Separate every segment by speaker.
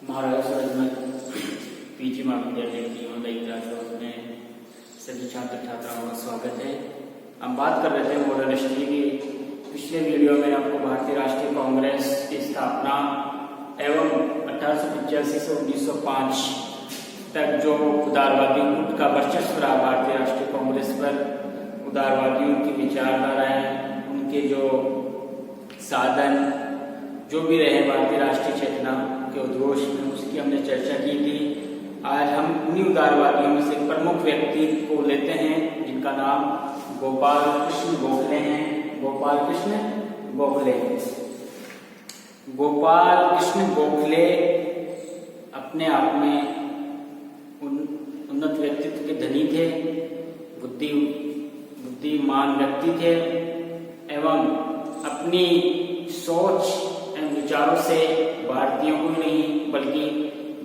Speaker 1: महाराज Surajmal PG महाविद्यालय की online class में सभी छात्र छात्राओं का स्वागत है। हम बात कर रहे थे मॉडर्न हिस्ट्री की। पिछले वीडियो में आपको भारतीय राष्ट्रीय कांग्रेस की स्थापना एवं 1885 से 1905 तक जो उदारवादी गुट का वर्चस्व रहा भारतीय राष्ट्रीय कांग्रेस पर, उदारवादियों की विचारधाराएं, उनके जो साधन जो भी रहे भारतीय राष्ट्रीय चेतना के उद्घोष में, उसकी हमने चर्चा की थी। आज हम उन्हीं उदारवादियों में से प्रमुख व्यक्ति को लेते हैं जिनका नाम गोपाल कृष्ण गोखले हैं। गोपाल कृष्ण गोखले। गोपाल कृष्ण गोखले अपने आप में उन्नत व्यक्तित्व के धनी थे, बुद्धिमान व्यक्ति थे एवं अपनी सोच विचारों से भारतीयों को नहीं बल्कि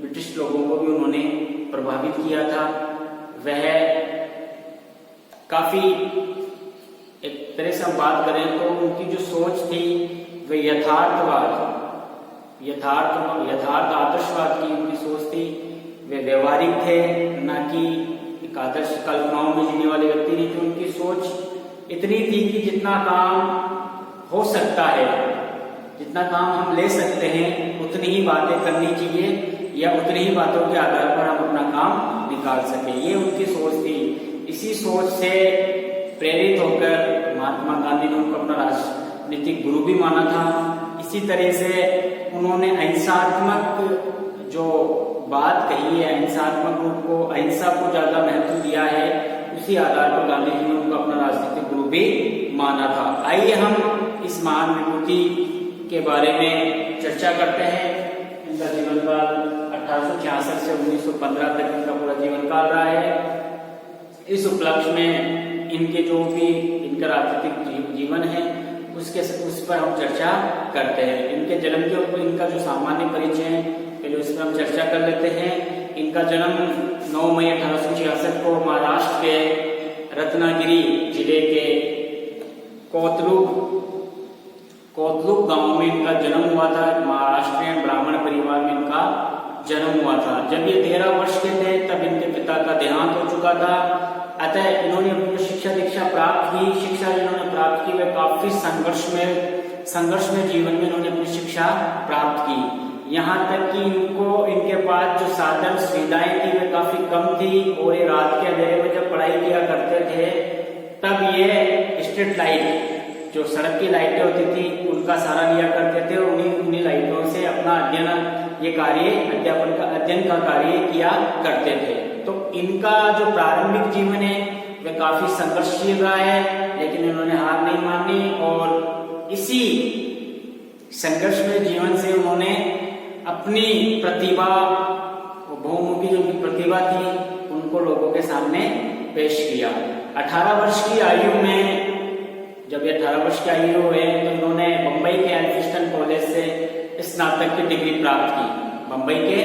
Speaker 1: ब्रिटिश लोगों को भी उन्होंने प्रभावित किया था। वह काफी, एक तरह से हम बात करें तो उनकी जो सोच थी वह यथार्थ आदर्शवाद की उनकी सोच थी। वे व्यवहारिक थे, न कि एक आदर्श कल्पनाओं में जीने वाले व्यक्ति नहीं थे। उनकी सोच इतनी थी कि जितना काम हो सकता है, जितना काम हम ले सकते हैं, उतनी ही बातें करनी चाहिए या उतनी ही बातों के आधार पर हम अपना काम निकाल सके। ये उनकी सोच थी। इसी सोच से प्रेरित होकर महात्मा गांधी ने उनको अपना राजनीतिक गुरु भी माना था। इसी तरह से उन्होंने अहिंसात्मक जो बात कही है, अहिंसात्मक रूप को, अहिंसा को ज्यादा महत्व दिया है। उसी आधार पर गांधी जी ने उनको अपना राजनीतिक गुरु भी माना था। आइए हम इस महान विभूति के बारे में चर्चा करते हैं। इनका जीवन काल 1866 से 1915 तक इनका पूरा जीवन काल रहा है। इस उपलक्ष्य में इनके जो भी इनका राजनीतिक जीवन है उस पर हम चर्चा करते हैं। इनके जन्म के ऊपर इनका जो सामान्य परिचय है पहले उस पर हम चर्चा कर लेते हैं। इनका जन्म 9 मई 1866 को महाराष्ट्र के रत्नागिरी जिले के कोतलुक गांव में इनका जन्म हुआ था। महाराष्ट्रियन ब्राह्मण परिवार में इनका जन्म हुआ था। जब ये 13 वर्ष के थे तब इनके पिता का देहांत हो चुका था। अतः इन्होंने अपनी शिक्षा दीक्षा प्राप्त की। शिक्षा इन्होंने प्राप्त की वह काफी संघर्ष में जीवन में इन्होंने अपनी शिक्षा प्राप्त की। यहाँ तक कि इनके पास जो साधन सुविधाएं थी वे काफी कम थी और ये रात के अंधेरे में जब पढ़ाई किया करते थे तब ये स्ट्रीट लाइट, जो सड़क की लाइटें होती थी, उनका सहारा लिया करते थे और उन्हीं लाइटों से अपना अध्ययन का कार्य किया करते थे। तो इनका जो प्रारंभिक जीवन है वह काफी संघर्षशील रहा है, लेकिन इन्होंने हार नहीं मानी और इसी संघर्ष में जीवन से उन्होंने अपनी प्रतिभा, बहुमुखी जो प्रतिभा थी, उनको लोगों के सामने पेश किया। 18 वर्ष की आयु में, जब ये 18 वर्ष की आयु हुए तो इन्होंने बम्बई के एल्फिंस्टन कॉलेज से स्नातक की डिग्री प्राप्त की। बम्बई के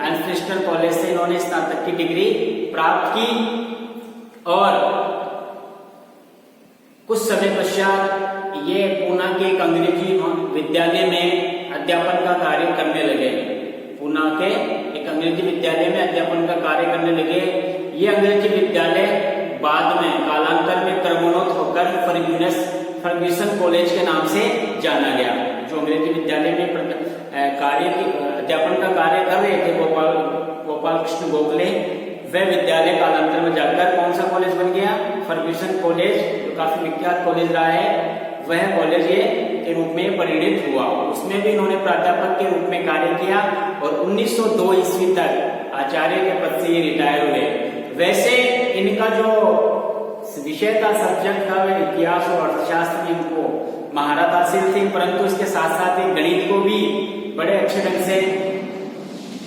Speaker 1: एल्फिंस्टन कॉलेज से इन्होंने स्नातक की डिग्री प्राप्त की और कुछ समय पश्चात ये पूना के एक अंग्रेजी विद्यालय में अध्यापन का कार्य करने लगे। पूना के एक अंग्रेजी विद्यालय में अध्यापन का कार्य करने लगे। ये अंग्रेजी विद्यालय बाद में कालांतर में क्रमोन्नत होकर फर्ग्यूसन कॉलेज के नाम से जाना गया। जो अंग्रेजी विद्यालय में अध्यापन का कार्य कर रहे थे गोपाल कृष्ण गोखले, वह विद्यालय कालांतर में जाकर कौन सा कॉलेज बन गया? फर्ग्यूसन कॉलेज, जो काफी विख्यात कॉलेज रहा है। वह कॉलेज के रूप में परिणित हुआ। उसमें भी इन्होंने प्राध्यापक के रूप में कार्य किया और 1902 ईस्वी तक आचार्य के पद से ये रिटायर हुए। वैसे इनका जो विषय का सब्जेक्ट था वह इतिहास और अर्थशास्त्र में इनको महारत हासिल थी, परंतु इसके साथ साथ एक गणित को भी बड़े अच्छे ढंग से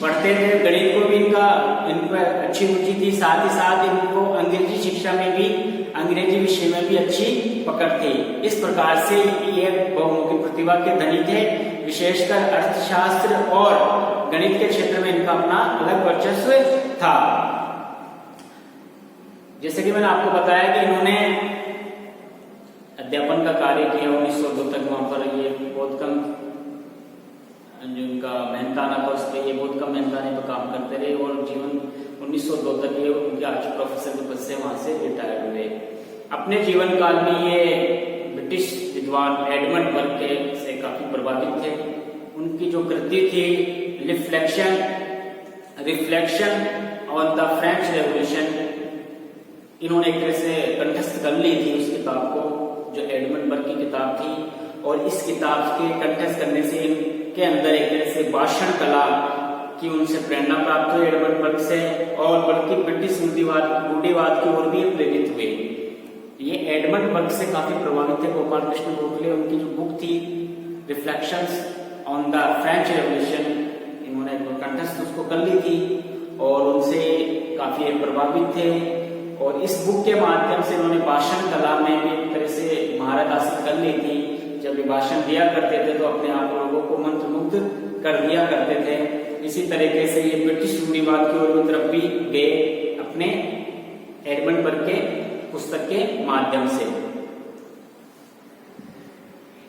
Speaker 1: पढ़ते थे। गणित को भी इनको अच्छी रुचि थी। साथ ही साथ इनको अंग्रेजी शिक्षा में भी, अंग्रेजी विषय में भी अच्छी पकड़ थी। इस प्रकार से ये बहुमुखी प्रतिभा के धनी थे। विशेषकर अर्थशास्त्र और गणित के क्षेत्र में इनका अपना अलग वर्चस्व था। जैसे कि मैंने आपको बताया कि इन्होंने अध्यापन का कार्य किया 1902 तक। वहां पर ये बहुत कम जो इनका मेहनताना था उस पर ये बहुत कम काम करते रहे और जीवन 1902 तक ये उनके आर्च प्रोफेसर के पद से वहां से रिटायर हुए। अपने जीवन काल में ये ब्रिटिश विद्वान एडमंड बर्क के से काफी प्रभावित थे। उनकी जो कृति थी reflection on the French revolution, इन्होंने एक तरह से कंठस्थ कर ली थी उस किताब को, जो एडमंड बर्क की किताब थी। और इस किताब के कंठस्थ करने से इनके अंदर एक तरह से भाषण कला की उनसे प्रेरणा प्राप्त हुई एडमंड बर्क से, और बल्कि ब्रिटिश रूढ़िवाद की ओर भी प्रेरित हुए। ये एडमंड बर्क से काफी प्रभावित थे गोपाल कृष्ण गोखले। उनकी जो बुक थी reflections on the French revolution, इन्होंने कंठस्थ उसको कर ली थी और उनसे काफी प्रभावित थे। और इस बुक के माध्यम से इन्होंने भाषण कला में भी एक तरह से महारत हासिल कर ली थी। जब ये भाषण दिया करते थे तो अपने आप लोगों को मंत्रमुग्ध कर दिया करते थे। इसी तरीके से ये ब्रिटिश रूढ़िवाद की ओर तरफ भी गए अपने एडमंड बर्क के पुस्तक के माध्यम से।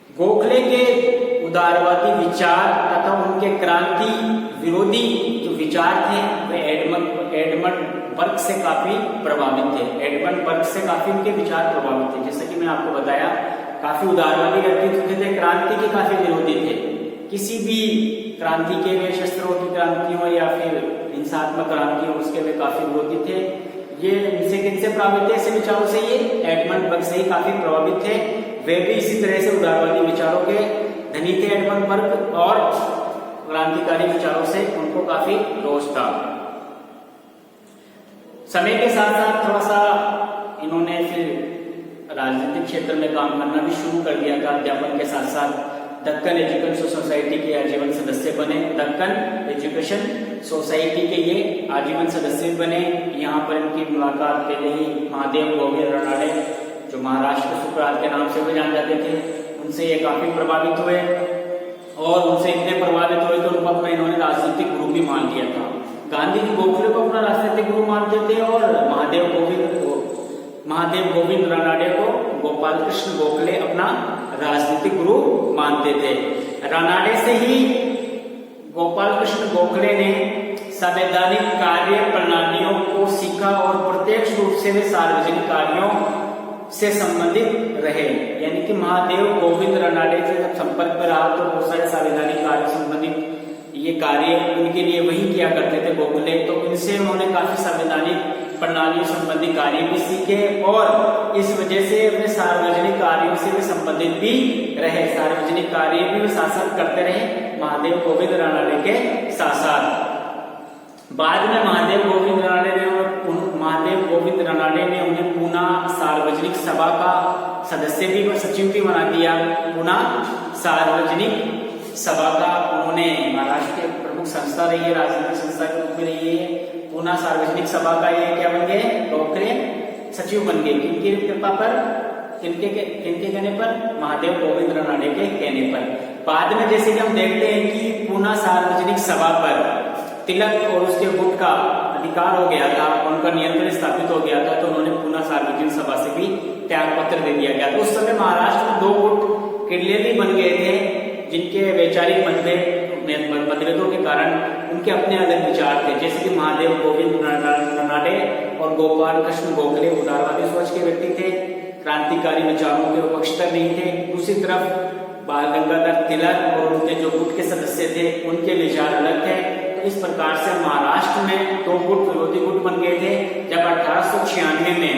Speaker 1: गोखले के उदारवादी विचार तथा उनके क्रांति विरोधी जो विचार थे वे एडमंड बर्क से काफी प्रभावित थे। एडमंड बर्क से काफी उनके विचार प्रभावित थे। जैसे कि मैंने आपको बताया, काफी उदारवादी व्यक्तित्व थे, क्रांति के काफी विरोधी थे। किसी भी क्रांति के, वे शस्त्रों की क्रांति हो या फिर हिंसात्मक क्रांति हो, उसके वे काफी विरोधी थे। ये इनसे किनसे प्रभावित थे? ऐसे विचारों से ये एडमंड बर्क से ही काफी प्रभावित थे। वे भी इसी तरह से उदारवादी विचारों के धनी थे एडमंड बर्क, और क्रांतिकारी विचारों से उनको काफी रोष था। समय के साथ साथ थोड़ा सा इन्होंने फिर राजनीतिक क्षेत्र में काम करना भी शुरू कर दिया था। अध्यापन के साथ साथ दक्कन एजुकेशन सोसाइटी के आजीवन सदस्य बने। दक्कन एजुकेशन सोसाइटी के ये आजीवन सदस्य बने। यहाँ पर इनकी मुलाकात पहले ही महादेव गोविंद रानाडे, जो महाराष्ट्र के सुकरात के नाम से भी जान जाते थे, उनसे ये काफी प्रभावित हुए। और उनसे इतने प्रभावित हुए तो उनको अपना इन्होंने राजनीतिक गुरु भी मान लिया था। गांधी जी गोखले को अपना राजनीतिक गुरु मानते थे और महादेव गोविंद रानाडे को गोपाल कृष्ण गोखले अपना राजनीतिक गुरु मानते थे। रानाडे से ही गोपाल कृष्ण गोखले ने संवैधानिक कार्य प्रणालियों को सीखा और प्रत्यक्ष रूप से वे सार्वजनिक कार्यों से संबंधित रहे। यानी कि महादेव गोविंद रानाडे से जब संपर्क में रहा तो बहुत सारे संवैधानिक कार्य संबंधित ये कार्य उनके लिए वही किया करते थे गोखले। तो इनसे उन्होंने काफी संवैधानिक प्रणालियों संबंधी कार्य भी सीखे और इस वजह से अपने सार्वजनिक कार्यों से भी संबंधित भी रहे। सार्वजनिक कार्य भी वे शासन करते रहे महादेव गोविंद रानाडे के साथ साथ। बाद में महादेव गोविंद रानाडे ने उन्हें पूना सार्वजनिक सभा का सदस्य भी, सचिव भी बना दिया। पूना सार्वजनिक सभा का उन्होंने, महाराष्ट्र के प्रमुख संस्था रही है, राजनीतिक संस्था के रूप में रही है। पूना सार्वजनिक सभा का ये क्या बन गए? गोखले सचिव बन गए। किनकी कृपा पर? किनके कहने पर? महादेव गोविंद रानाडे के कहने पर। बाद में जैसे कि हम देखते हैं कि पूना सार्वजनिक सभा पर तिलक और उसके गुट का अधिकार हो गया था, उनका नियंत्रण स्थापित हो गया था, तो उन्होंने पूना सार्वजनिक सभा से भी त्याग पत्र दे दिया गया था। उस समय महाराष्ट्र में दो गुट क्लियरली बन गए थे, जिनके वैचारिक मतभेदों के कारण उनके अपने अलग विचार थे। जैसे कि महादेव गोविंद रानाडे और गोपाल कृष्ण गोखले उदारवादी सोच के व्यक्ति थे, क्रांतिकारी विचारों के पक्षधर नहीं थे। दूसरी तरफ बाल गंगाधर तिलक और उनके जो गुट के सदस्य थे उनके विचार अलग थे। तो इस प्रकार से महाराष्ट्र में दो गुट, विरोधी गुट बन गए थे। जब 1896 में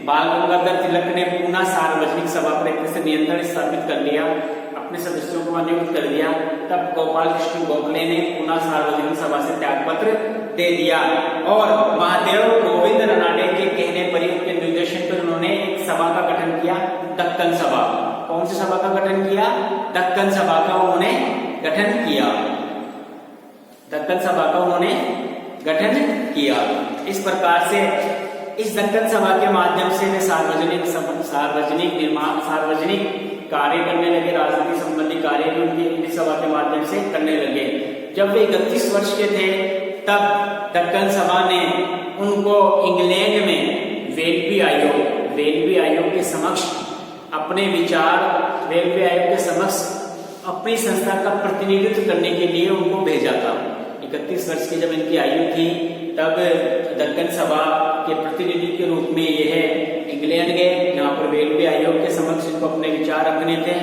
Speaker 1: बाल गंगाधर तिलक ने पूना सार्वजनिक सभा पर एक तरह से नियंत्रण स्थापित कर लिया, अपने सदस्यों को नियुक्त कर दिया, तब गोपाल कृष्ण गोखले ने पूना सार्वजनिक सभा से त्यागपत्र दे दिया और महादेव गोविंद रानाडे के कहने पर, उनके निर्देशन पर उन्होंने एक सभा का गठन किया, दक्कन सभा। कौन सी सभा का गठन किया? दक्कन सभा का उन्होंने गठन किया। दक्कन सभा का उन्होंने गठन किया। इस प्रकार से इस दक्कन सभा के माध्यम से वे सार्वजनिक निर्माण, सार्वजनिक कार्य करने लगे। राजनीति संबंधी कार्य भी उनकी इस सभा के माध्यम से करने लगे। जब वे 31 वर्ष के थे तब दक्कन सभा ने उनको इंग्लैंड में वेलबी आयोग के समक्ष अपने विचार, वेलबी आयोग के समक्ष अपनी संस्था का प्रतिनिधित्व करने के लिए उनको भेजा था। 31 वर्ष की जब इनकी आयु थी तब दक्कन सभा के प्रतिनिधि के रूप में यह इंग्लैंड गए, जहाँ पर वेलबी आयोग के समक्ष इनको अपने विचार रखने थे।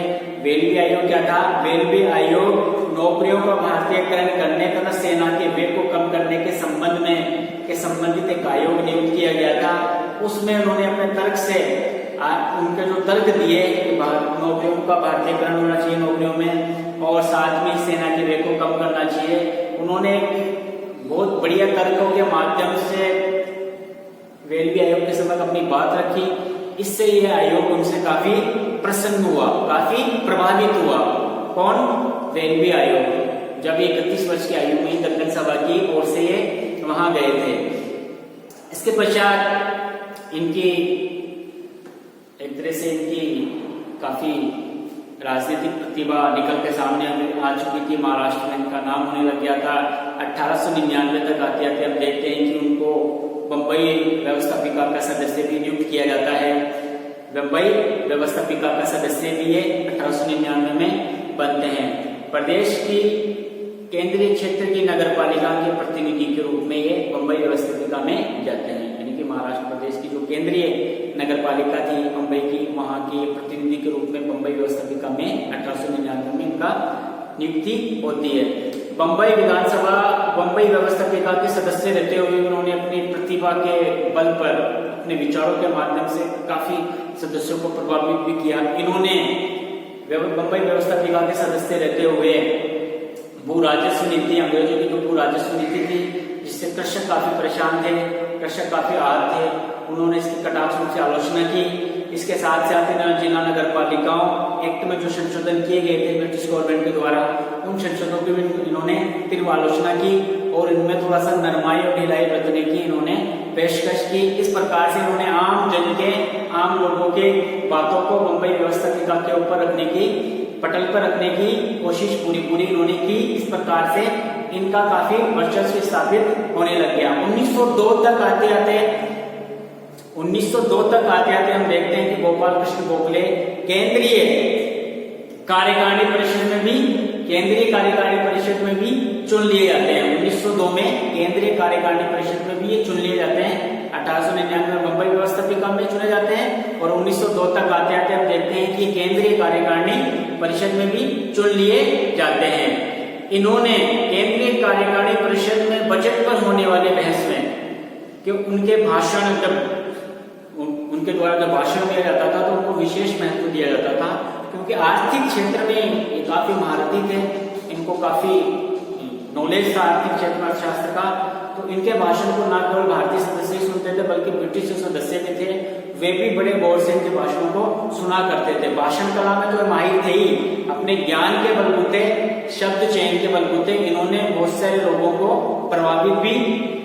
Speaker 1: वेलबी आयोग क्या था? वेलबी आयोग नौकरियों का भारतीयकरण करने तथा सेना के व्यय को कम करने के संबंध में संबंधित एक आयोग नियुक्त किया गया था। उसमें उन्होंने अपने तर्क से उनके जो तर्क दिए कि नौकरियों का भारतीयकरण होना चाहिए नौकरियों में, और साथ में सेना के व्यय को कम करना चाहिए। उन्होंने बहुत बढ़िया तर्कों के माध्यम से वेलबी आयोग के समक्ष अपनी बात रखी। इससे यह आयोग उनसे काफी प्रसन्न हुआ, काफी प्रभावित हुआ। कौन? वेलबी आयोग। जब 31 वर्ष की आयु में दक्कन सभा की ओर से ये वहां गए थे। इसके पश्चात इनकी एक तरह से इनकी काफी राजनीतिक प्रतिभा निकल के सामने आ चुकी थी। महाराष्ट्र में इनका नाम होने लग गया था। 1899 तक आते आते हम देखते हैं कि उनको बंबई व्यवस्थापिका का सदस्य भी नियुक्त किया जाता है। बंबई व्यवस्थापिका का सदस्य भी ये 1899 में बनते हैं। प्रदेश की केंद्रीय क्षेत्र की नगरपालिका के प्रतिनिधि के रूप में ये बंबई व्यवस्थापिका में जाते हैं। यानी कि महाराष्ट्र प्रदेश की जो केंद्रीय नगरपालिका थी बंबई की, वहां के प्रतिनिधि के रूप में बंबई व्यवस्थापिका में 1899 में इनका नियुक्ति होती है। बंबई विधानसभा बंबई व्यवस्थापिका के सदस्य रहते हुए उन्होंने अपनी प्रतिभा के बल पर अपने विचारों के माध्यम से काफी सदस्यों को प्रभावित भी किया। इन्होंने बंबई व्यवस्थापिका के सदस्य रहते हुए भू राजस्व नीति, अंग्रेजों की जो भू राजस्व नीति थी जिससे कृषक काफी परेशान थे, कृषक काफी आहत थे, उन्होंने इसकी कटाक्ष रूप से आलोचना की। इसके साथ साथ जिला नगर पालिकाओं एक्ट में जो संशोधन किए गए थे ब्रिटिश गवर्नमेंट के द्वारा, उन संशोधनों की भी इन्होंने तीव्र आलोचना की और इनमें थोड़ा सा नरमाई और ढिलाई बरतने की इन्होंने पेशकश की। इस प्रकार से इन्होंने आम जन के, आम लोगों के बातों को बंबई व्यवस्थापिका के ऊपर रखने की, पटल पर रखने की कोशिश पूरी इन्होंने की। इस प्रकार से इनका काफी वर्चस्व स्थापित होने लग गया। 1902 तक आते आते हम देखते हैं कि गोपाल कृष्ण गोखले केंद्रीय कार्यकारिणी परिषद में भी चुन लिए जाते हैं। 1902 में केंद्रीय कार्यकारिणी परिषद में भी ये चुन लिए जाते हैं। 1899 में बंबई व्यवस्थापिका में चुने जाते हैं और 1902 तक आते आते हम देखते हैं कि केंद्रीय कार्यकारिणी परिषद में भी चुन लिए जाते हैं। इन्होंने केंद्रीय कार्यकारिणी परिषद में बजट पर होने वाले बहस में कि उनके भाषण, जब उनके द्वारा जब भाषण दिया जाता था तो उनको विशेष महत्व दिया जाता था, क्योंकि आर्थिक क्षेत्र में ये काफी महारथी थे, इनको काफी नॉलेज था आर्थिक क्षेत्र में अर्थशास्त्र का। तो इनके भाषण को न केवल भारतीय सदस्य ही सुनते थे बल्कि ब्रिटिश जो सदस्य भी थे वे भी बड़े गौर से इनके भाषणों को सुना करते थे। भाषण कला में तो माहिर थे ही, अपने ज्ञान के बलबूते, शब्द चयन के बलबूते इन्होंने बहुत सारे लोगों को प्रभावित भी,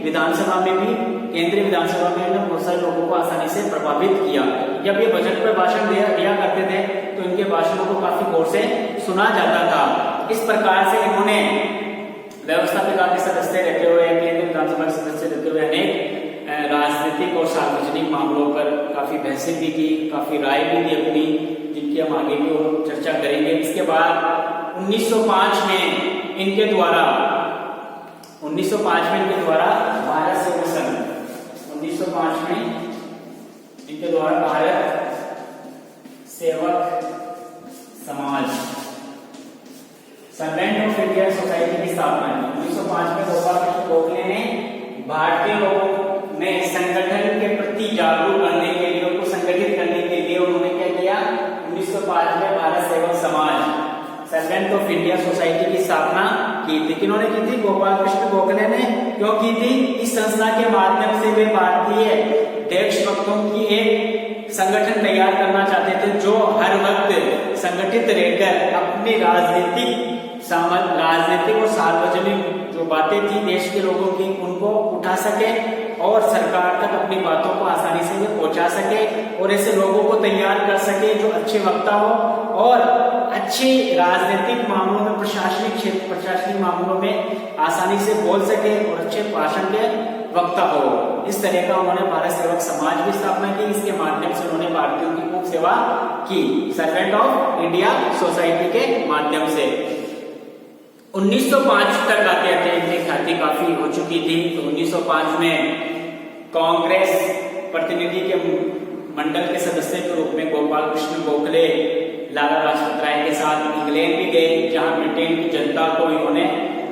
Speaker 1: विधानसभा में भी, केंद्रीय विधानसभा में इन्होंने बहुत सारे लोगों को आसानी से प्रभावित किया। जब ये बजट पर भाषण दिया करते थे तो इनके भाषणों को काफी गौर से सुना जाता था। इस प्रकार से इन्होंने व्यवस्थापिका के सदस्य रहते हुए, केंद्रीय विधानसभा के सदस्य रहते हुए अनेक राजनीतिक और सार्वजनिक मामलों पर काफी बहसें भी की, काफी राय भी दी अपनी, जिनकी हम आगे भी और चर्चा करेंगे। इसके बाद 1905 में इनके द्वारा भारत सेवक संघ, 1905 में इनके द्वारा भारत सेवक समाज, सर्वेंट ऑफ इंडिया सोसाइटी की स्थापना की। 1905 में गोपाल कृष्ण गोखले ने भारतीय लोगों में संगठन के प्रति जागरूक करने के लिए, उनको संगठित करने के लिए उन्होंने क्या किया? 1905 में भारत सेवक समाज, सर्वेंट ऑफ इंडिया सोसाइटी की स्थापना की थी। किन्होंने की थी? गोपाल कृष्ण गोखले ने। क्यों की थी? इस संस्था के माध्यम से वे भारतीय देशभक्तों की एक संगठन तैयार करना चाहते थे जो हर वक्त संगठित रहकर अपनी राजनीतिक और सार्वजनिक जो बातें थी देश के लोगों की उनको उठा सके और सरकार तक अपनी बातों को आसानी से वे पहुंचा सके और ऐसे लोगों को तैयार कर सके जो अच्छे वक्ता हो और अच्छे राजनीतिक मामलों में, प्रशासनिक मामलों में आसानी से बोल सके और अच्छे भाषण के वक्ता हो। इस तरह का उन्होंने भारत सेवक समाज की स्थापना की। इसके माध्यम से उन्होंने भारतीयों की खूब सेवा की, सर्वेंट ऑफ इंडिया सोसाइटी के माध्यम से। 1905 तक आते आते इनकी ख्याति काफी हो चुकी थी। तो 1905 में कांग्रेस प्रतिनिधि के मंडल के सदस्य के रूप में गोपाल कृष्ण गोखले लाला लाजपत राय के साथ इंग्लैंड भी गए, जहां ब्रिटेन की जनता को इन्होंने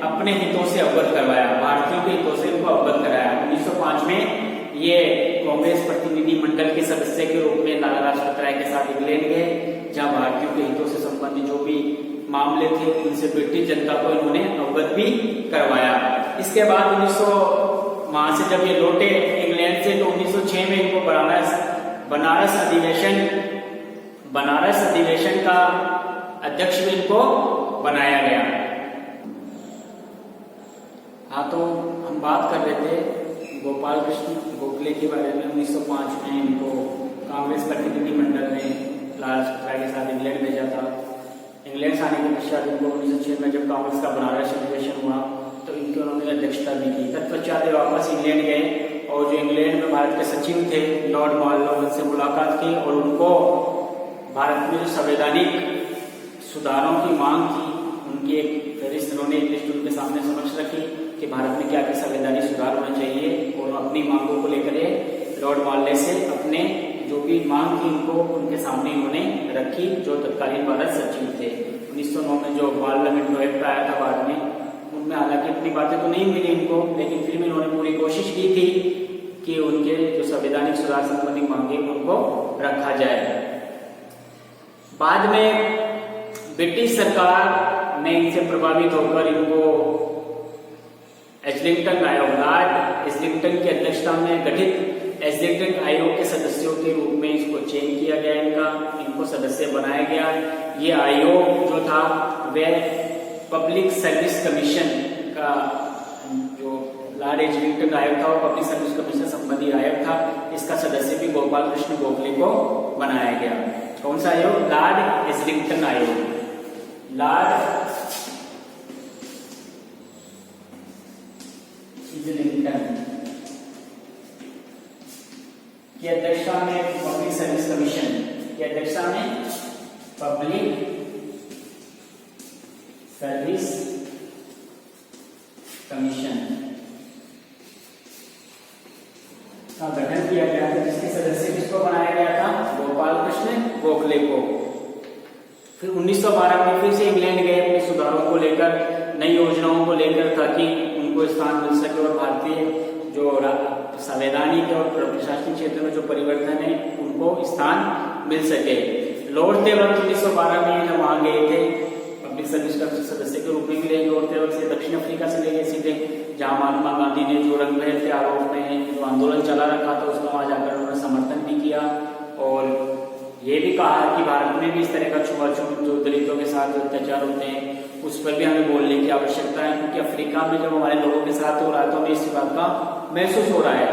Speaker 1: अपने हितों से अवगत करवाया, भारतीयों के हितों से उनको अवगत कराया। 1905 में ये कांग्रेस प्रतिनिधि मंडल के सदस्य के रूप में लाला लाजपत राय के साथ इंग्लैंड गए, जहां भारतीयों के हितों से संबंधित जो भी मामले थे उनसे ब्रिटिश जनता को इन्होंने अवगत भी करवाया। इसके बाद वहां से जब ये लौटे इंग्लैंड से, तो 1906 में इनको बनारस अधिवेशन का अध्यक्ष भी इनको बनाया गया। हाँ, तो हम बात कर रहे थे गोपाल कृष्ण गोखले के बारे में। 1905 में इनको कांग्रेस प्रतिनिधि मंडल ने लाला लाजपत राय के साथ इंग्लैंड भेजा था। इंग्लैंड से आने के पश्चात इनको 1906 में जब कांग्रेस का बनारस अधिवेशन हुआ तो इनकी उन्होंने अध्यक्षता भी की। तत्पश्चात वापस इंग्लैंड गए और जो इंग्लैंड में भारत के सचिव थे लॉर्ड मार्लो, उनसे मुलाकात की और उनको भारत में जो संवैधानिक सुधारों की मांग थी उनकी एक फहरिस्त उन्होंने एक लिस्ट उनके सामने समक्ष रखी कि भारत में क्या क्या संवैधानिक सुधार होना चाहिए, और अपनी मांगों को लेकर लॉर्ड मार्ले से अपने जो भी मांग थी उनको उनके सामने उन्होंने रखी, जो तत्कालीन भारत सचिव थे। 1909 में जो पार्लियामेंट एक्ट आया था भारत में, उनमें हालांकि इतनी बातें तो नहीं मिली इनको, लेकिन फिर भी इन्होंने पूरी कोशिश की थी कि उनके जो संवैधानिक सुधार संबंधी मांगे उनको रखा जाए। बाद में ब्रिटिश सरकार ने इनसे प्रभावित होकर इनको एजलिंगटन आयोग, लॉर्ड एजलिंगटन की अध्यक्षता में गठित एजलिंगटन आयोग के सदस्यों के रूप में इसको चयन किया गया, इनको सदस्य बनाया गया। ये आयोग जो था वह पब्लिक सर्विस कमीशन का, जो लॉर्ड एजलिंगटन आयोग था वो पब्लिक सर्विस कमीशन संबंधी आयोग था। इसका सदस्य भी गोपाल कृष्ण गोखले को बनाया गया। कौन सा आयोग? लॉर्ड एजलिंगटन आयोग। लॉर्ड एजलिंगटन की अध्यक्षता में पब्लिक सर्विस कमीशन की अध्यक्षता में पब्लिक सर्विस कमीशन का गठन किया गया था, जिसके सदस्य किसको बनाया गया था? गोपाल कृष्ण गोखले को। फिर 1912 में फिर से इंग्लैंड गए अपने सुधारों को लेकर, नई योजनाओं को लेकर, ताकि उनको स्थान मिल सके और भारतीय जो संवैधानिक और प्रशासनिक क्षेत्र में जो परिवर्तन है उनको स्थान मिल सके। लौटते वक्त 1912 में जब वहां गए थे पब्लिक सर्विस का सदस्य के रूप में भी रहे, लौटते वक्त से दक्षिण अफ्रीका से गए सीधे, जहां महात्मा गांधी ने जो रंगमहल के आरोप में जो आंदोलन चला रखा था उसका वहां जाकर उन्होंने समर्थन भी किया, और ये भी कहा कि भारत में भी इस तरह का छुआछूत जो दलितों के साथ अत्याचार होते हैं उस पर भी हमें बोलने की आवश्यकता है, क्योंकि अफ्रीका में जब हमारे लोगों के साथ हो रहा है तो हमें इस बात का महसूस हो रहा है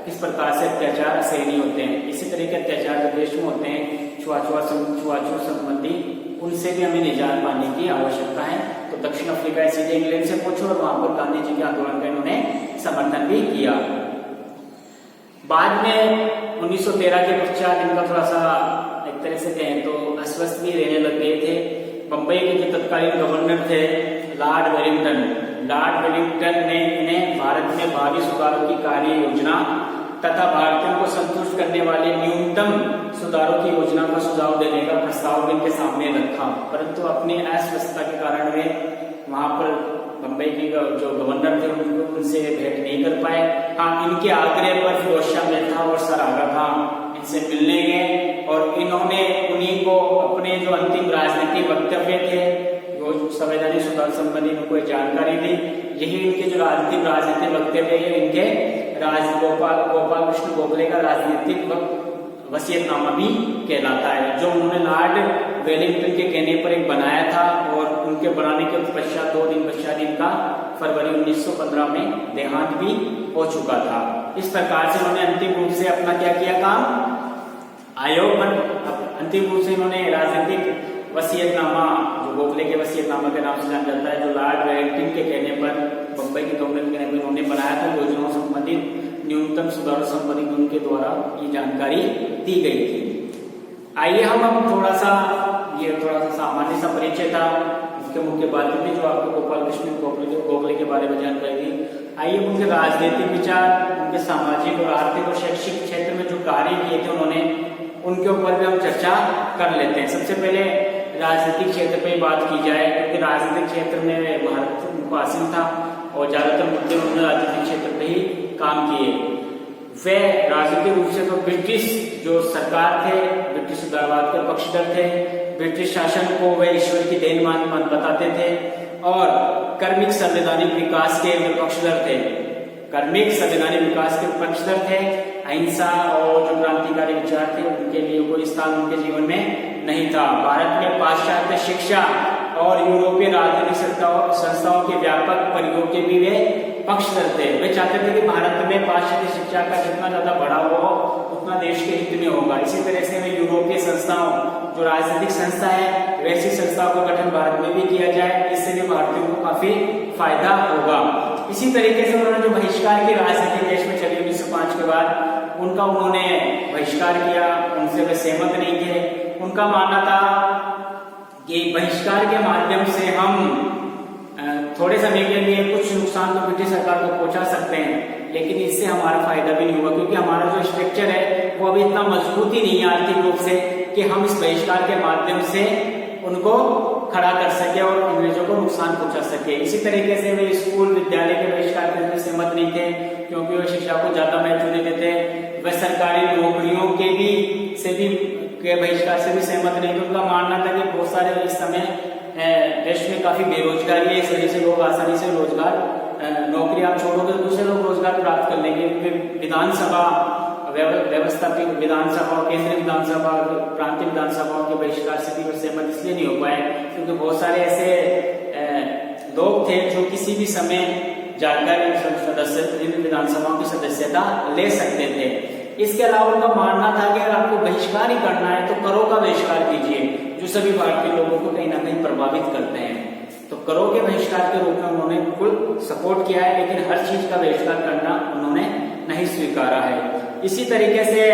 Speaker 1: किस प्रकार से अत्याचार असहनीय होते हैं। इसी तरह के अत्याचार जो देश में होते हैं छुआछूत संबंधी, उनसे भी हमें निजात पाने की आवश्यकता है। तो दक्षिण अफ्रीका सीधे इंग्लैंड से पहुंचे और वहां पर गांधी जी के आंदोलन का इन्होंने समर्थन भी किया। बाद में 1913 के पश्चात इनका थोड़ा सा एक तरह से कहें तो अस्वस्थ भी रहने लग गए थे। बंबई के जो तत्कालीन गवर्नर थे लॉर्ड वेलिंगटन ने इन्हें भारत में भावी सुधारों की कार्य योजना तथा भारतीयों को संतुष्ट करने वाले न्यूनतम सुधारों की योजना का सुझाव देने का प्रस्ताव इनके सामने रखा, परंतु अपनी अस्वस्थता के कारण वे वहां पर बंबई के जो गवर्नर थे उनसे भेंट नहीं कर पाए। हाँ, इनके आग्रह पर फिरोज शाह मेहता और सर आगा खां इनसे मिलने गए और इन्होंने उन्हीं को अपने जो अंतिम राजनीतिक वक्तव्य थे, जो संवैधानिक सुधार संबंधी उनको जानकारी दी। यही इनके जो राजनीतिक वक्तव्य है, इनके गोपाल कृष्ण गोखले का राजनीतिक वसीयतनामा भी कहलाता है, जो उन्होंने लॉर्ड वेलिंगटन के कहने पर एक बनाया था, और उनके बनाने के पश्चात 2 दिन पश्चात इनका फरवरी 1915 में देहांत भी हो चुका था। इस प्रकार से उन्होंने अंतिम रूप से अपना क्या किया काम, अंतिम रूप से इन्होंने राजनीतिक वसीयतनामा, जो गोखले के वसीयतनामा के नाम से जाना जाता है, जो लॉर्ड वेलिंगटन के कहने पर बंबई के गवर्नर के कहने पर उन्होंने बनाया था, योजनाओं संबंधित न्यूनतम सुधार संबंधित उनके द्वारा ये जानकारी दी गई थी। आइए हम थोड़ा सा सामान्य सा परिचय था मुख्य मुख्य बातें थी जो आपको गोपाल कृष्ण गोखले के बारे में जानकारी दी। आइए उनके राजनीतिक विचार, उनके सामाजिक और आर्थिक और शैक्षिक क्षेत्र में जो कार्य किए थे उन्होंने, उनके ऊपर भी हम चर्चा कर लेते हैं। सबसे पहले राजनीतिक क्षेत्र पे बात की जाए, क्योंकि राजनीतिक क्षेत्र में भारत उनको हासिल था और ज्यादातर मुद्दे उन्होंने राजनीतिक क्षेत्र पे ही काम किए। वे राजनीतिक रूप से तो ब्रिटिश जो सरकार थे, ब्रिटिश उदारवाद के पक्षधर थे, ब्रिटिश शासन को वे ईश्वर की देन मान बताते थे और कर्मिक संवैधानिक विकास के वे पक्षधर थे। कर्मिक संवैधानिक विकास के पक्षधर थे। अहिंसा और जो क्रांतिकारी विचार थे उनके लिए कोई स्थान उनके जीवन में नहीं था। भारत में पाश्चात्य शिक्षा और यूरोपीय राजनीतिक संस्थाओं के व्यापक प्रयोग के भी वे पक्षधर थे। वे चाहते थे कि भारत में पाश्चात्य शिक्षा का जितना ज्यादा बढ़ावा हो उतना देश के हित में होगा। इसी तरह से वे यूरोपीय संस्थाओं, जो राजनीतिक संस्था है, वैसी संस्थाओं का गठन भारत में भी किया जाए, इससे भी भारतीयों को काफी फायदा होगा। इसी तरीके से उन्होंने जो बहिष्कार की राजनीति देश में चली 1905 के बाद, उनका उन्होंने बहिष्कार किया, उनसे वे सहमत नहीं थे। उनका मानना था कि बहिष्कार के माध्यम से हम थोड़े समय के लिए कुछ नुकसान तो ब्रिटिश सरकार को पहुंचा सकते हैं, लेकिन इससे हमारा फायदा भी नहीं होगा, क्योंकि हमारा जो स्ट्रक्चर है वो अभी इतना मजबूत ही नहीं है आर्थिक रूप से कि हम इस बहिष्कार के माध्यम से उनको खड़ा कर सके और अंग्रेजों को नुकसान पहुंचा सके। इसी तरीके से वे स्कूल विद्यालय के बहिष्कार के सहमत नहीं थे, क्योंकि वे शिक्षा को ज्यादा महत्व देते थे। वे सरकारी नौकरियों के बहिष्कार से भी सहमत नहीं थे। उनका मानना था कि बहुत सारे इस समय देश में काफी बेरोजगारी है, इस वजह से लोग आसानी से रोजगार, नौकरी आप छोड़ोगे तो दूसरे लोग रोजगार प्राप्त कर लेंगे। विधानसभा व्यवस्था की विधानसभा, केंद्रीय विधानसभा, प्रांतीय विधानसभाओं के बहिष्कार से भी सहमत इसलिए नहीं हो पाए क्योंकि बहुत सारे ऐसे लोग थे जो किसी भी समय जानकारी सदस्य विधानसभाओं की सदस्यता ले सकते थे। इसके अलावा उनका मानना था कि अगर आपको बहिष्कार ही करना है तो करों का बहिष्कार कीजिए, जो सभी भारतीय लोगों को कहीं ना कहीं प्रभावित करते हैं। तो करों के बहिष्कार के रूप में उन्होंने बिल्कुल सपोर्ट किया है, लेकिन हर चीज का बहिष्कार करना उन्होंने नहीं स्वीकारा है। इसी तरीके से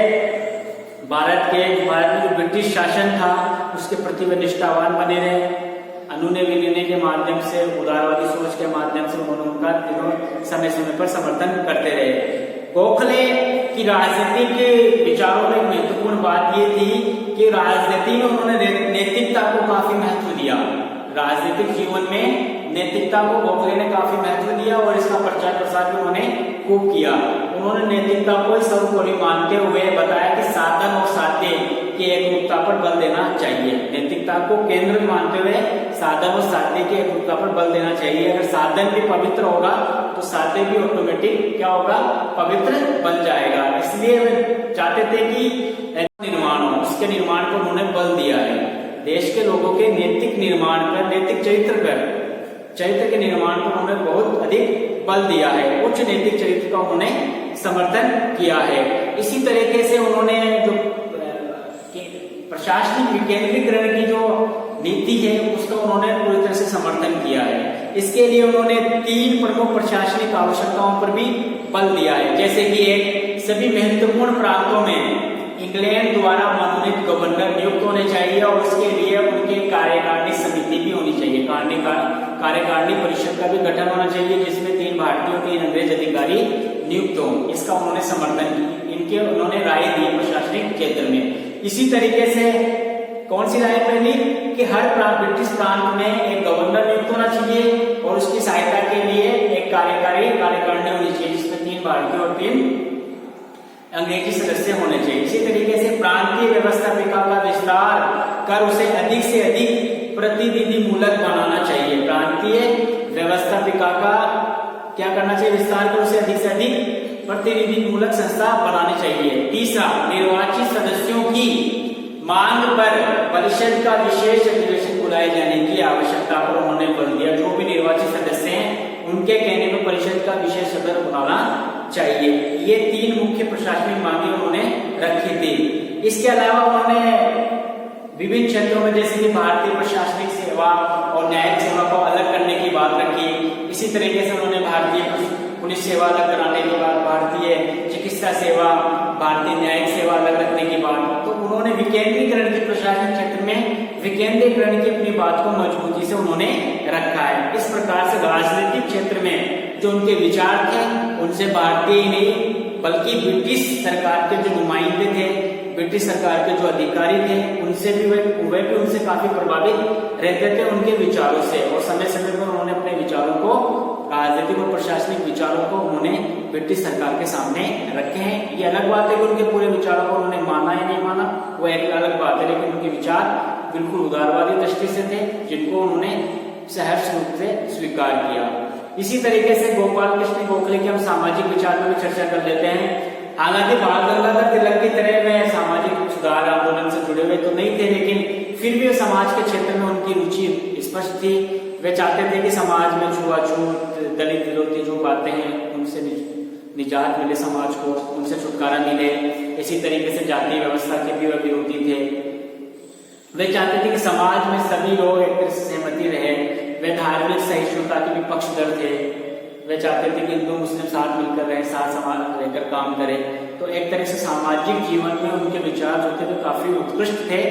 Speaker 1: भारत में जो ब्रिटिश शासन था उसके प्रति वे निष्ठावान बने रहे। अनुनय विनय के माध्यम से, उदारवादी सोच के माध्यम से उन्होंने उनका समय समय पर समर्थन करते रहे। गोखले की राजनीति के विचारों में महत्वपूर्ण बात ये थी कि राजनीति में उन्होंने नैतिकता को काफी महत्व दिया। राजनीतिक जीवन में नैतिकता को गोखले ने काफी महत्व दिया और इसका प्रचार प्रसार भी उन्होंने खूब किया। उन्होंने नैतिकता को सर्वोपरि मानते हुए बताया कि साधन और साध्य की एकरूपता पर बल देना चाहिए। नैतिकता को केंद्र मानते हुए साधन और साध्य की एकरूपता पर बल देना चाहिए। अगर साधन भी पवित्र होगा तो साध्य भी ऑटोमेटिक क्या होगा, पवित्र बन जाएगा। इसलिए वे चाहते थे कि निर्माण हो, उसके निर्माण को उन्होंने बल दिया है। देश के लोगों के नैतिक निर्माण पर, नैतिक चरित्र के निर्माण पर उन्होंने बहुत अधिक बल दिया है। उच्च नैतिक चरित्र का उन्होंने समर्थन किया है। इसी तरीके से उन्होंने जो प्रशासनिक विकेंद्रीकरण की जो नीति है उसका उन्होंने पूरी तरह से समर्थन किया है। इसके लिए उन्होंने 3 प्रमुख प्रशासनिक आवश्यकताओं पर भी बल दिया है, जैसे कि एक, सभी महत्वपूर्ण प्रांतों में इंग्लैंड द्वारा मनोनीत गवर्नर नियुक्त होने चाहिए और उसके लिए उनकी कार्यकारिणी समिति भी होनी चाहिए। कार्यकारिणी परिषद का भी गठन होना चाहिए जिसमें 3 भारतीय और 3 अंग्रेज अधिकारी नियुक्त हों। इसका उन्होंने समर्थन, इनके उन्होंने राय दी प्रशासनिक क्षेत्र में। इसी तरीके से कौन सी राय पहली कि हर ब्रिटिश प्रांत में एक गवर्नर नियुक्त होना चाहिए और उसकी सहायता के लिए एक कार्यकारिणी होनी चाहिए जिसमें 3 भारतीय और 3 अंग्रेजी सदस्य होने चाहिए। इसी तरीके से प्रांतीय व्यवस्थापिका का विस्तार कर उसे अधिक से अधिक प्रतिनिधि मूलक बनाना चाहिए। प्रांतीय व्यवस्थापिका का क्या करना चाहिए, विस्तार कर उसे अधिक से अधिक प्रतिनिधि मूलक संस्था बनानी चाहिए। तीसरा, निर्वाचित सदस्यों की मांग पर परिषद का विशेष अधिवेशन बुलाए जाने की आवश्यकता पर उन्होंने बल दिया। जो भी निर्वाचित सदस्य हैं उनके कहने पर परिषद का विशेष सदस्य बुलाना चाहिए। ये 3 मुख्य प्रशासनिक मांगे उन्होंने रखी थी। इसके अलावा उन्होंने विभिन्न क्षेत्रों में जैसे कि भारतीय प्रशासनिक सेवा और न्यायिक सेवा को अलग करने की बात रखी। इसी तरीके से उन्होंने भारतीय पुलिस सेवा अलग कराने के बाद भारतीय चिकित्सा सेवा, भारतीय न्यायिक सेवा अलग रखने की बात, तो उन्होंने विकेंद्रीकरण के प्रशासन क्षेत्र में विकेंद्रीकरण की अपनी बात को मजबूती से उन्होंने रखा है। इस प्रकार से राजनीतिक क्षेत्र में जो उनके विचार थे उनसे भारतीय ही नहीं बल्कि ब्रिटिश सरकार के जो नुमाइंदे थे, ब्रिटिश सरकार के जो अधिकारी थे, उनसे भी वे भी उनसे काफी प्रभावित रहते थे उनके विचारों से। और समय समय पर उन्होंने अपने विचारों को, राजनीतिक और प्रशासनिक विचारों को उन्होंने ब्रिटिश सरकार के सामने रखे हैं। ये अलग बात है कि उनके पूरे विचारों को उन्होंने माना या नहीं माना, वो एक अलग बात है, लेकिन उनके विचार बिल्कुल उदारवादी दृष्टि से थे जिनको उन्होंने सहर्ष रूप से स्वीकार किया। इसी तरीके से गोपाल कृष्ण गोखले की हम सामाजिक विचार में भी चर्चा कर लेते हैं। हालांकि बाल गंगाधर तिलक की तरह वे सामाजिक सुधार आंदोलन से जुड़े हुए तो नहीं थे, लेकिन फिर भी समाज के क्षेत्र में उनकी रुचि स्पष्ट थी। वे चाहते थे कि समाज में छुआछूत, दलित विरोधी जो बातें हैं उनसे निजात मिले, समाज को उनसे छुटकारा मिले। इसी तरीके से जातीय व्यवस्था के भी वे विरोधी थे। वे चाहते थे कि समाज में सभी लोग एक तरह से सहमति रहे। वे धार्मिक सहिष्णुता के भी पक्षधर थे। वे चाहते थे कि हिंदू मुस्लिम साथ मिलकर रहे, साथ समाज रहकर काम करें। तो एक तरह से सामाजिक जीवन में उनके विचार जो थे वो काफी उत्कृष्ट थे,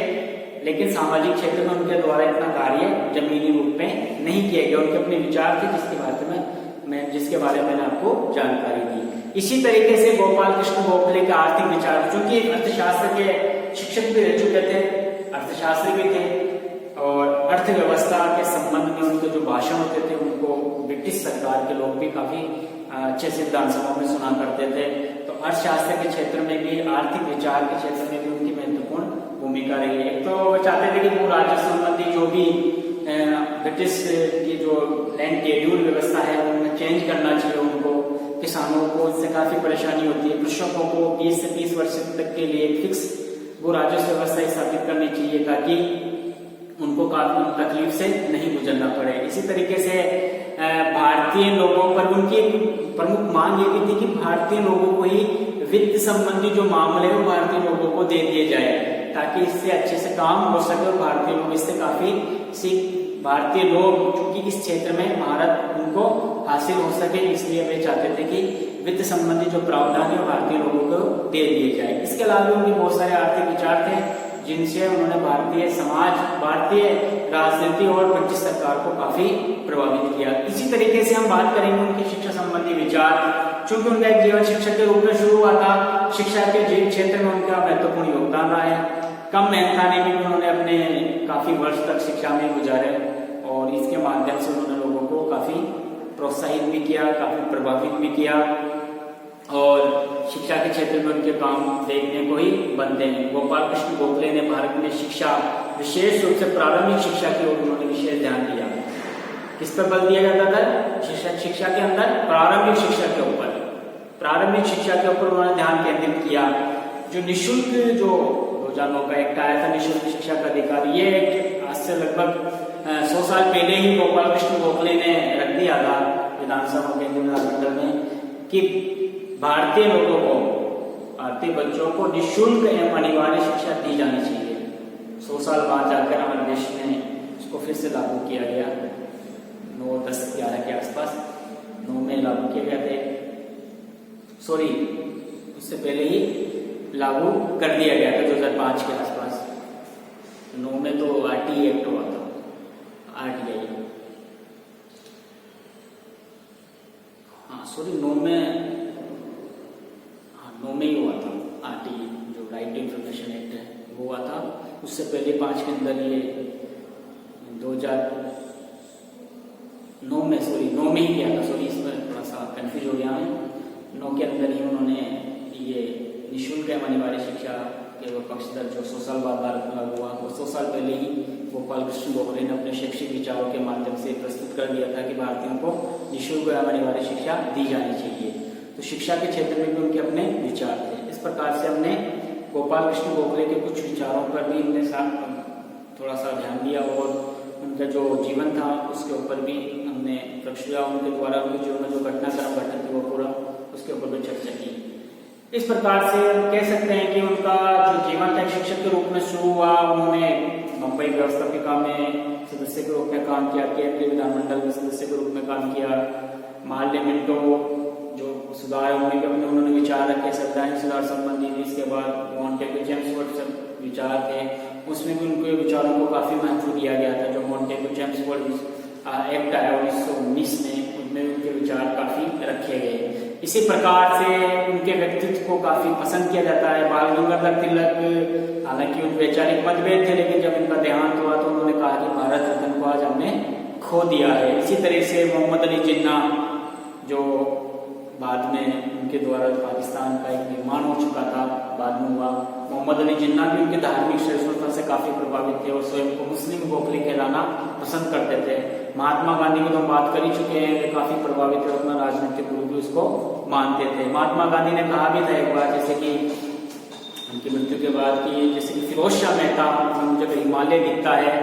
Speaker 1: लेकिन सामाजिक क्षेत्र में उनके द्वारा इतना कार्य जमीनी रूप में नहीं किए गए। उनके अपने विचार थे जिसके बारे में मैंने आपको जानकारी दी। इसी तरीके से गोपाल कृष्ण गोखले के आर्थिक विचार, चूंकि अर्थशास्त्र के शिक्षक भी रह चुके थे, अर्थशास्त्री भी थे, और अर्थव्यवस्था के संबंध में उनके जो भाषण होते थे उनको ब्रिटिश सरकार के लोग भी काफी अच्छे से विधानसभा में सुना करते थे। तो अर्थशास्त्र के क्षेत्र में भी, आर्थिक विचार के क्षेत्र में भी उनकी महत्वपूर्ण भूमिका रही है। तो वो चाहते थे कि भू राजस्व संबंधी जो भी ब्रिटिश की जो लैंड टेड्यूल व्यवस्था है उनमें चेंज करना चाहिए। उनको, किसानों को इससे काफी परेशानी होती है। कृषकों को 20 से 30 वर्ष तक के लिए फिक्स भू राजस्व व्यवस्था स्थापित करनी चाहिए ताकि उनको काफी तकलीफ से नहीं गुजरना पड़े। इसी तरीके से भारतीय लोगों पर उनकी प्रमुख मांग ये भी थी कि भारतीय लोगों को ही वित्त संबंधी जो मामले वो भारतीय लोगों को दे दिए जाए ताकि इससे अच्छे से काम हो सके और भारतीय लोग इससे काफी सीख, भारतीय लोग चूंकि इस क्षेत्र में महारत उनको हासिल हो सके, इसलिए वे चाहते थे कि वित्त संबंधी जो प्रावधान है भारतीय लोगों को दे दिए जाए। इसके अलावा उनके बहुत सारे आर्थिक विचार थे जिनसे उन्होंने भारतीय समाज, भारतीय राजनीति और ब्रिटिश सरकार को काफी प्रभावित किया। इसी तरीके से हम बात करेंगे उनकी शिक्षा संबंधी विचार। चूंकि उनका एक जीवन शिक्षक के रूप में शुरू हुआ था, शिक्षा के क्षेत्र में उनका महत्वपूर्ण योगदान रहा है। कम मेहनताने में उन्होंने अपने काफी वर्ष तक शिक्षा में गुजारे और इसके माध्यम से उन्होंने लोगों को काफी प्रोत्साहित भी किया, काफी प्रभावित भी किया, और शिक्षा के क्षेत्र में उनके काम देखने को ही बनते हैं। गोपाल कृष्ण गोखले ने भारत में शिक्षा, विशेष रूप से प्रारंभिक शिक्षा की ओर उन्होंने विशेष ध्यान दिया। किस पर बल दिया जाता था? शिक्षा के अंदर प्रारंभिक शिक्षा के ऊपर, प्रारंभिक शिक्षा के ऊपर उन्होंने ध्यान केंद्रित किया। जो निःशुल्क जो 2009 का एक्ट आया था निःशुल्क शिक्षा का अधिकार, ये आज से लगभग 100 साल पहले ही गोपाल कृष्ण गोखले ने रख दिया था विधानसभा के विधानमंडल में कि भारतीय लोगों को, भारतीय बच्चों को निःशुल्क एवं अनिवार्य शिक्षा दी जानी चाहिए। 100 साल बाद जाकर हमारे देश में इसको फिर से लागू किया गया। 9, 10, 11 के आसपास 9 में लागू किए गए थे, सॉरी उससे पहले ही लागू कर दिया गया था 2005 के आसपास। 9 में तो RTI एक्ट हुआ था, RTI, हाँ सॉरी 9 में ही हुआ था RTI, जो राइट टू इंफॉर्मेशन एक्ट है वो हुआ था। उससे पहले 5 के अंदर ये 2009 में, सॉरी 9 में ही किया था, सॉरी इसमें थोड़ा सा कंफ्यूज हो गया मैं। 9 के अंदर ही उन्होंने ये निःशुल्क एवं अनिवार्य शिक्षा के वो पक्षधर जो 100 साल बाद भारत में लागू हुआ, वो 100 साल पहले ही गोपाल कृष्ण गोखले ने अपने शैक्षिक विचारों के माध्यम से प्रस्तुत कर दिया था कि भारतीयों को निःशुल्क एवं अनिवार्य शिक्षा दी जानी चाहिए। तो शिक्षा के क्षेत्र में भी उनके अपने विचार थे। इस प्रकार से हमने गोपाल कृष्ण गोखले के कुछ विचारों पर भी हमने साथ थोड़ा सा ध्यान दिया और उनका जो जीवन था उसके ऊपर भी हमने प्रक्रिया, उनके द्वारा उनके जीवन में जो घटनाक्रम घटित थी वो पूरा उसके ऊपर भी चर्चा की। इस प्रकार से हम कह सकते हैं कि उनका जो जीवन था शिक्षक के रूप में शुरू हुआ। उन्होंने मुंबई व्यवस्थापिका में सदस्य के रूप में काम किया, केंद्रीय विधानमंडल में सदस्य के रूप में काम किया। पार्लियामेंटो जो सुधार उन्होंने विचार रखे संवैधानिक सुधार संबंधी। इसके बाद मॉन्टेग्यू चेम्सफोर्ड विचार थे, उसमें भी उनके विचारों को काफ़ी महत्व दिया गया था। जो मॉन्टेगू चेम्सफोर्ड एक्ट आया 1919 में, उनमें उनके विचार काफ़ी रखे गए। इसी प्रकार से उनके व्यक्तित्व को काफ़ी पसंद किया जाता है। बाल गंगाधर तिलक, हालांकि उन वैचारिक मतभेद थे, लेकिन जब उनका देहांत हुआ तो उन्होंने कहा कि भारत रत्न को आज हमने खो दिया है। इसी तरह से मोहम्मद अली जिन्ना, जो बाद में उनके द्वारा पाकिस्तान का एक निर्माण हो चुका था, बाद में हुआ, मोहम्मद अली जिन्ना भी उनके धार्मिक सहिष्णुता से काफ़ी प्रभावित थे और स्वयं को मुस्लिम गोखले कहलाना पसंद करते थे। महात्मा गांधी की तो हम बात कर ही चुके हैं, वे काफ़ी प्रभावित थे, अपना राजनीतिक गुरु भी उसको मानते थे। महात्मा गांधी ने कहा भी था एक बार, जैसे कि उनकी मृत्यु के बाद की, जैसे कि फिरोज शाह मेहता, जब हिमालय दिखता है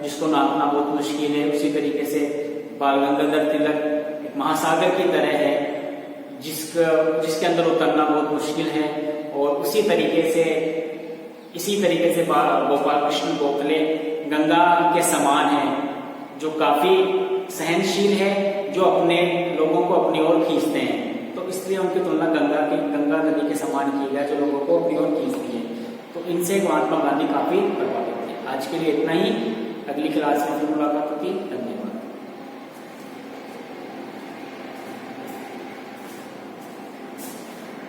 Speaker 1: जिसको नापना बहुत मुश्किल है, उसी तरीके से बाल गंगाधर तिलक एक महासागर की तरह है जिसके अंदर उतरना बहुत मुश्किल है। और इसी तरीके से गोपाल कृष्ण गोखले गंगा के समान है, जो काफी सहनशील है, जो अपने लोगों को अपनी ओर खींचते हैं। तो इसलिए उनकी तुलना गंगा नदी के समान की गया, जो लोगों को अपनी ओर खींचती है। तो इनसे महात्मा गांधी काफी प्रभावित थे। आज के लिए इतना ही, अगली क्लास में फिर मुलाकात होगी। धन्यवाद।